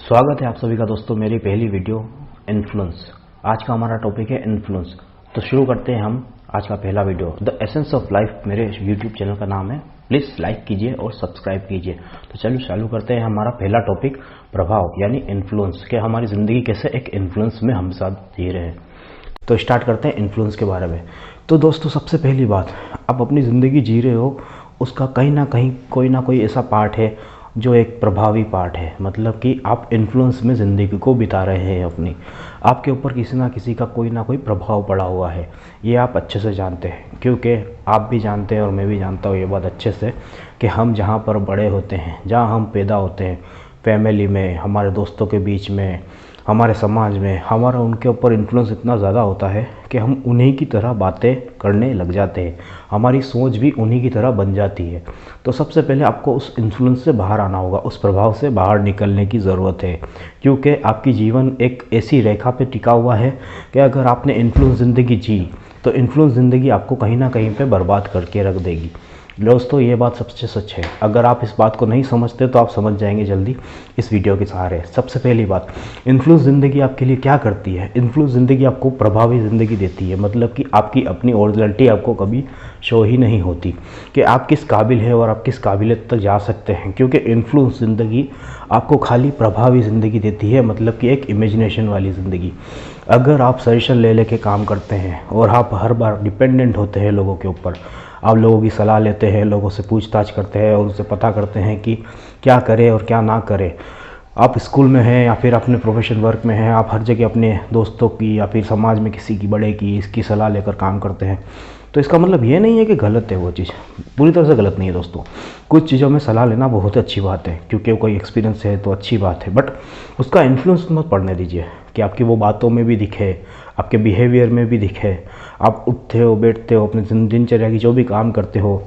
स्वागत है आप सभी का दोस्तों मेरी पहली वीडियो इन्फ्लुएंस। आज का हमारा टॉपिक है इन्फ्लुएंस। तो शुरू करते हैं हम आज का पहला video. The essence of life मेरे यूट्यूब चैनल का नाम है। प्लीज लाइक कीजिए और सब्सक्राइब कीजिए। तो चलो चालू करते हैं हमारा पहला टॉपिक, प्रभाव यानी इन्फ्लुएंस। कि हमारी जिंदगी कैसे एक इन्फ्लुएंस में हम साथ जी रहे हैं। तो स्टार्ट करते हैं इन्फ्लुएंस के बारे में। तो दोस्तों सबसे पहली बात, आप अपनी ज़िंदगी जी रहे हो, उसका कहीं ना कहीं कोई ना कोई ऐसा पार्ट है जो एक प्रभावी पार्ट है। मतलब कि आप इन्फ्लुएंस में ज़िंदगी को बिता रहे हैं अपनी। आपके ऊपर किसी ना किसी का कोई ना कोई प्रभाव पड़ा हुआ है, ये आप अच्छे से जानते हैं। क्योंकि आप भी जानते हैं और मैं भी जानता हूँ ये बात अच्छे से कि हम जहाँ पर बड़े होते हैं, जहाँ हम पैदा होते हैं, फैमिली में, हमारे दोस्तों के बीच में, हमारे समाज में, हमारा उनके ऊपर इन्फ्लुएंस इतना ज़्यादा होता है कि हम उन्हीं की तरह बातें करने लग जाते हैं। हमारी सोच भी उन्हीं की तरह बन जाती है। तो सबसे पहले आपको उस इन्फ्लुएंस से बाहर आना होगा, उस प्रभाव से बाहर निकलने की ज़रूरत है। क्योंकि आपकी जीवन एक ऐसी रेखा पे टिका हुआ है कि अगर आपने इन्फ्लुएंस ज़िंदगी जी तो इन्फ्लुएंस ज़िंदगी आपको कहीं ना कहीं पर बर्बाद करके रख देगी। दोस्तों ये बात सबसे सच है। अगर आप इस बात को नहीं समझते तो आप समझ जाएंगे जल्दी इस वीडियो के सहारे। सबसे पहली बात, इन्फ्लुएंस ज़िंदगी आपके लिए क्या करती है। इन्फ्लुएंस ज़िंदगी आपको प्रभावी ज़िंदगी देती है। मतलब कि आपकी अपनी ओरिजिनलिटी आपको कभी शो ही नहीं होती कि आप किस काबिल है और आप किस काबिलियत तक जा सकते हैं। क्योंकि इन्फ्लुएंस ज़िंदगी आपको खाली प्रभावी ज़िंदगी देती है, मतलब कि एक इमेजिनेशन वाली ज़िंदगी। अगर आप सजेशन ले लेके काम करते हैं और आप हर बार डिपेंडेंट होते हैं लोगों के ऊपर, आप लोगों की सलाह लेते हैं, लोगों से पूछताछ करते हैं और उनसे पता करते हैं कि क्या करें और क्या ना करें। आप स्कूल में हैं या फिर अपने प्रोफेशन वर्क में हैं, आप हर जगह अपने दोस्तों की या फिर समाज में किसी की बड़े की इसकी सलाह लेकर काम करते हैं। तो इसका मतलब ये नहीं है कि गलत है वो चीज़, पूरी तरह से गलत नहीं है दोस्तों। कुछ चीज़ों में सलाह लेना बहुत अच्छी बात है क्योंकि कोई एक्सपीरियंस है तो अच्छी बात है, बट उसका इन्फ्लुएंस मत पड़ने दीजिए कि आपकी वो बातों में भी दिखे, आपके बिहेवियर में भी दिखे। आप उठते हो, बैठते हो, अपने दिनचर्या की जो भी काम करते हो,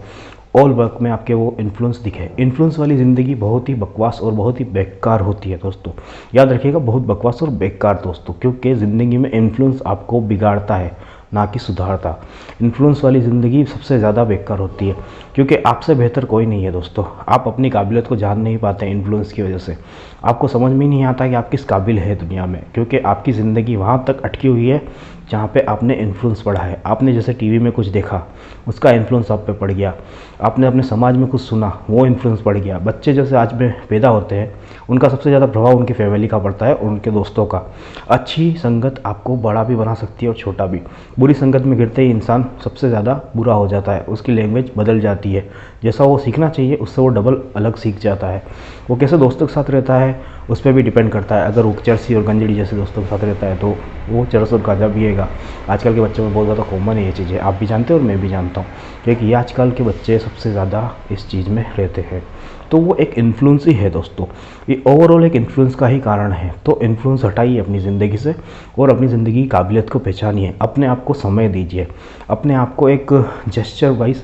ऑल वर्क में आपके वो इन्फ्लुएंस दिखे। इन्फ्लुएंस वाली ज़िंदगी बहुत ही बकवास और बहुत ही बेकार होती है दोस्तों। याद रखिएगा, बहुत बकवास और बेकार दोस्तों, क्योंकि ज़िंदगी में इन्फ्लुएंस आपको बिगाड़ता है ना कि सुधारता। इन्फ्लुएंस वाली ज़िंदगी सबसे ज़्यादा बेकार होती है क्योंकि आपसे बेहतर कोई नहीं है दोस्तों। आप अपनी काबिलियत को जान नहीं पाते इन्फ्लुएंस की वजह से। आपको समझ में नहीं आता कि आप किस काबिल है दुनिया में, क्योंकि आपकी ज़िंदगी वहाँ तक अटकी हुई है जहाँ पे आपने इन्फ्लुएंस पढ़ा है। आपने जैसे टीवी में कुछ देखा, उसका इन्फ्लुएंस आप पे पड़ गया। आपने अपने समाज में कुछ सुना, वो इन्फ्लुएंस पड़ गया। बच्चे जैसे आज में पैदा होते हैं, उनका सबसे ज़्यादा प्रभाव उनकी फैमिली का पड़ता है और उनके दोस्तों का। अच्छी संगत आपको बड़ा भी बना सकती है और छोटा भी। बुरी संगत में गिरते ही इंसान सबसे ज़्यादा बुरा हो जाता है, उसकी लैंग्वेज बदल जाती है। जैसा वो सीखना चाहिए उससे वो डबल अलग सीख जाता है। वो कैसे दोस्तों के साथ रहता है उस पर भी डिपेंड करता है। अगर वो चरसी और गंजड़ी जैसे दोस्तों के साथ रहता है तो वो चरस और गांजा पिएगा। आजकल के बच्चों में बहुत ज़्यादा कॉमन है ये चीज़ें, आप भी जानते हो और मैं भी जानता हूँ, क्योंकि ये आजकल के बच्चे सबसे ज़्यादा इस चीज़ में रहते हैं। तो वो एक इन्फ्लुएंस ही है दोस्तों, ये ओवरऑल एक इन्फ्लुएंस का ही कारण है। तो इन्फ्लुएंस हटाइए अपनी ज़िंदगी से और अपनी ज़िंदगी की काबिलियत को पहचानिए। अपने आप को समय दीजिए, अपने आप को एक जेस्चर वाइज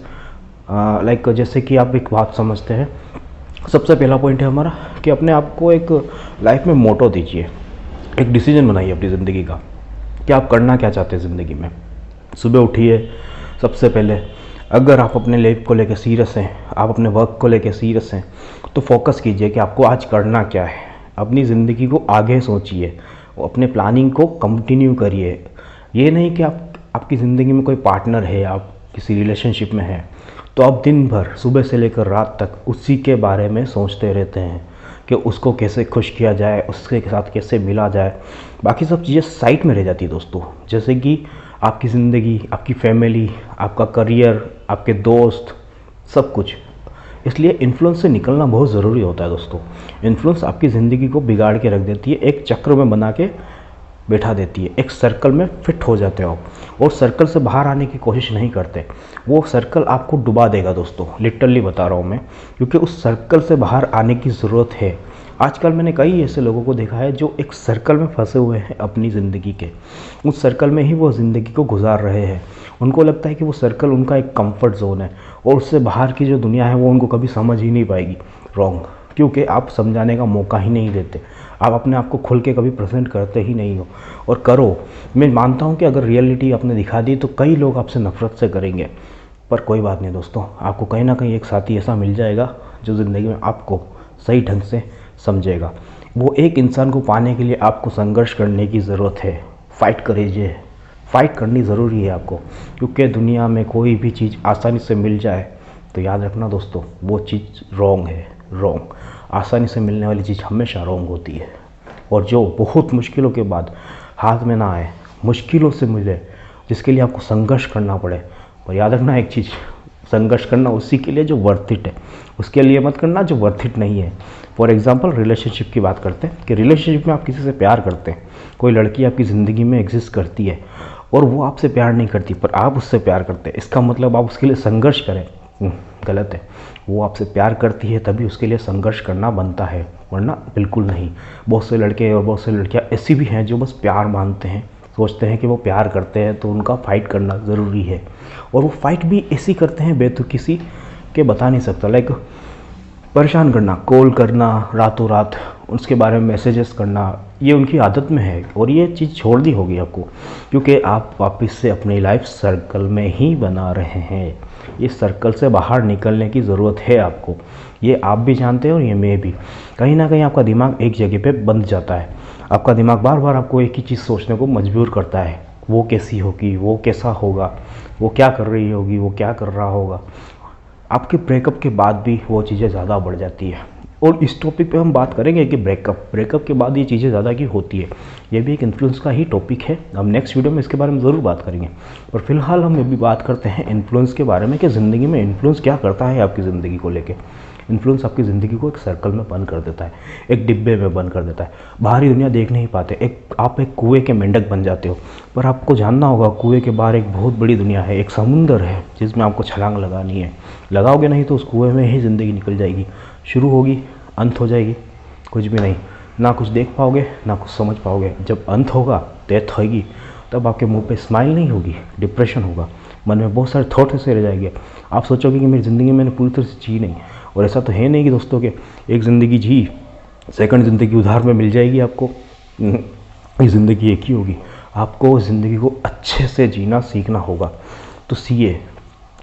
लाइक जैसे कि आप एक बात समझते हैं। सबसे पहला पॉइंट है हमारा कि अपने आप को एक लाइफ में मोटो दीजिए, एक डिसीजन बनाइए अपनी ज़िंदगी का कि आप करना क्या चाहते हैं ज़िंदगी में। सुबह उठिए, सबसे पहले अगर आप अपने लाइफ को लेकर सीरियस हैं, आप अपने वर्क को लेकर सीरियस हैं, तो फोकस कीजिए कि आपको आज करना क्या है। अपनी ज़िंदगी को आगे सोचिए, अपने प्लानिंग को कंटिन्यू करिए। ये नहीं कि आपकी ज़िंदगी में कोई पार्टनर है, आप किसी रिलेशनशिप में हैं तो आप दिन भर सुबह से लेकर रात तक उसी के बारे में सोचते रहते हैं कि उसको कैसे खुश किया जाए, उसके साथ कैसे मिला जाए। बाकी सब चीज़ें साइड में रह जाती है दोस्तों, जैसे कि आपकी ज़िंदगी, आपकी फैमिली, आपका करियर, आपके दोस्त, सब कुछ। इसलिए इन्फ्लुएंस से निकलना बहुत ज़रूरी होता है दोस्तों। इन्फ्लुएंस आपकी ज़िंदगी को बिगाड़ के रख देती है, एक चक्र में बना के बैठा देती है। एक सर्कल में फिट हो जाते हो और सर्कल से बाहर आने की कोशिश नहीं करते। वो सर्कल आपको डुबा देगा दोस्तों, लिटरली बता रहा हूँ मैं, क्योंकि उस सर्कल से बाहर आने की ज़रूरत है। आजकल मैंने कई ऐसे लोगों को देखा है जो एक सर्कल में फंसे हुए हैं अपनी ज़िंदगी के। उस सर्कल में ही वो ज़िंदगी को गुजार रहे हैं। उनको लगता है कि वो सर्कल उनका एक कंफर्ट जोन है और उससे बाहर की जो दुनिया है वो उनको कभी समझ ही नहीं पाएगी। रॉन्ग, क्योंकि आप समझाने का मौका ही नहीं देते। आप अपने आप को खुल के कभी प्रेजेंट करते ही नहीं हो। और करो, मैं मानता हूँ कि अगर रियलिटी आपने दिखा दी तो कई लोग आपसे नफरत से करेंगे, पर कोई बात नहीं दोस्तों, आपको कहीं ना कहीं एक साथी ऐसा मिल जाएगा जो ज़िंदगी में आपको सही ढंग से समझेगा। वो एक इंसान को पाने के लिए आपको संघर्ष करने की ज़रूरत है। फाइट करिए, फाइट करनी ज़रूरी है आपको, क्योंकि दुनिया में कोई भी चीज़ आसानी से मिल जाए तो याद रखना दोस्तों, वो चीज़ रॉन्ग है। रॉन्ग, आसानी से मिलने वाली चीज़ हमेशा रॉन्ग होती है। और जो बहुत मुश्किलों के बाद हाथ में ना आए, मुश्किलों से मिले, जिसके लिए आपको संघर्ष करना पड़े, और याद रखना एक चीज़, संघर्ष करना उसी के लिए जो वर्थ इट है, उसके लिए मत करना जो वर्थ इट नहीं है। फॉर एग्जांपल रिलेशनशिप की बात करते हैं कि रिलेशनशिप में आप किसी से प्यार करते हैं, कोई लड़की आपकी ज़िंदगी में एग्जिस्ट करती है और वो आपसे प्यार नहीं करती पर आप उससे प्यार करते हैं, इसका मतलब आप उसके लिए संघर्ष करें, गलत है। वो आपसे प्यार करती है तभी उसके लिए संघर्ष करना बनता है, वरना बिल्कुल नहीं। बहुत से लड़के और बहुत से लड़कियाँ ऐसी भी हैं जो बस प्यार मानते हैं, सोचते हैं कि वो प्यार करते हैं तो उनका फ़ाइट करना ज़रूरी है, और वो फाइट भी ऐसी करते हैं बेतुकी सी के बता नहीं सकता। लाइक परेशान करना, कॉल करना रातों रात, उसके बारे में मैसेजेस करना, ये उनकी आदत में है और ये चीज़ छोड़नी होगी आपको, क्योंकि आप वापस से अपनी लाइफ सर्कल में ही बना रहे हैं। इस सर्कल से बाहर निकलने की ज़रूरत है आपको, ये आप भी जानते हैं और ये मैं भी। कहीं ना कहीं आपका दिमाग एक जगह पे बंध जाता है, आपका दिमाग बार बार आपको एक ही चीज़ सोचने को मजबूर करता है, वो कैसी होगी, वो कैसा होगा, वो क्या कर रही होगी, वो क्या कर रहा होगा। आपके ब्रेकअप के बाद भी वो चीज़ें ज़्यादा बढ़ जाती है, और इस टॉपिक पे हम बात करेंगे कि ब्रेकअप के बाद ये चीज़ें ज़्यादा की होती है। ये भी एक इन्फ्लुएंस का ही टॉपिक है, हम नेक्स्ट वीडियो में इसके बारे में ज़रूर बात करेंगे। और फिलहाल हम अभी बात करते हैं इन्फ्लुएंस के बारे में कि ज़िंदगी में इन्फ्लुएंस क्या करता है आपकी ज़िंदगी को लेके। इन्फ्लुएंस आपकी ज़िंदगी को एक सर्कल में बंद कर देता है, एक डिब्बे में बंद कर देता है, बाहरी दुनिया देख नहीं पाते। आप एक कुएं के मेंढक बन जाते हो, पर आपको जानना होगा कुएं के बाहर एक बहुत बड़ी दुनिया है, एक समुंदर है जिसमें आपको छलांग लगानी है। लगाओगे नहीं तो उस कुएं में ही ज़िंदगी निकल जाएगी, शुरू होगी अंत हो जाएगी, कुछ भी नहीं, ना कुछ देख पाओगे ना कुछ समझ पाओगे। जब अंत होगा, डेथ होगी, तब आपके मुंह पे स्माइल नहीं होगी, डिप्रेशन होगा, मन में बहुत सारे थॉट ऐसे रह जाएंगे। आप सोचोगे कि मेरी ज़िंदगी मैंने पूरी तरह से जी नहीं, और ऐसा तो है नहीं कि दोस्तों के एक ज़िंदगी जी, सेकंड ज़िंदगी उधार में मिल जाएगी आपको। ये ज़िंदगी एक ही होगी, आपको ज़िंदगी को अच्छे से जीना सीखना होगा। तो सीए,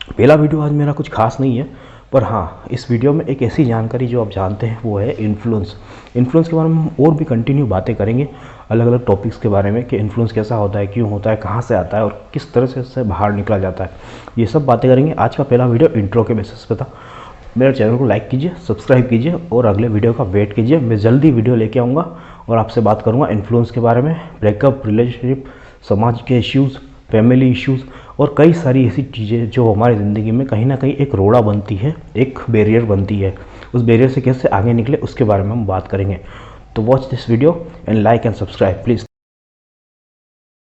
पहला वीडियो आज मेरा कुछ खास नहीं है, पर हाँ, इस वीडियो में एक ऐसी जानकारी जो आप जानते हैं वो है इन्फ्लुएंस। इन्फ्लुएंस के बारे में हम और भी कंटिन्यू बातें करेंगे, अलग अलग टॉपिक्स के बारे में कि इन्फ्लुएंस कैसा होता है, क्यों होता है, कहाँ से आता है और किस तरह से इससे बाहर निकला जाता है। ये सब बातें करेंगे। आज का पहला वीडियो इंट्रो के बेसिस पे था। मेरे चैनल को लाइक कीजिए, सब्सक्राइब कीजिए और अगले वीडियो का वेट कीजिए। मैं जल्दी वीडियो लेके आऊँगा और आपसे बात करूँगा इन्फ्लुएंस के बारे में, ब्रेकअप, रिलेशनशिप, समाज के इश्यूज़, फैमिली इश्यूज़ और कई सारी ऐसी चीज़ें जो हमारी ज़िंदगी में कहीं ना कहीं एक रोड़ा बनती है, एक बैरियर बनती है। उस बैरियर से कैसे आगे निकले उसके बारे में हम बात करेंगे। तो watch this video and like and subscribe please.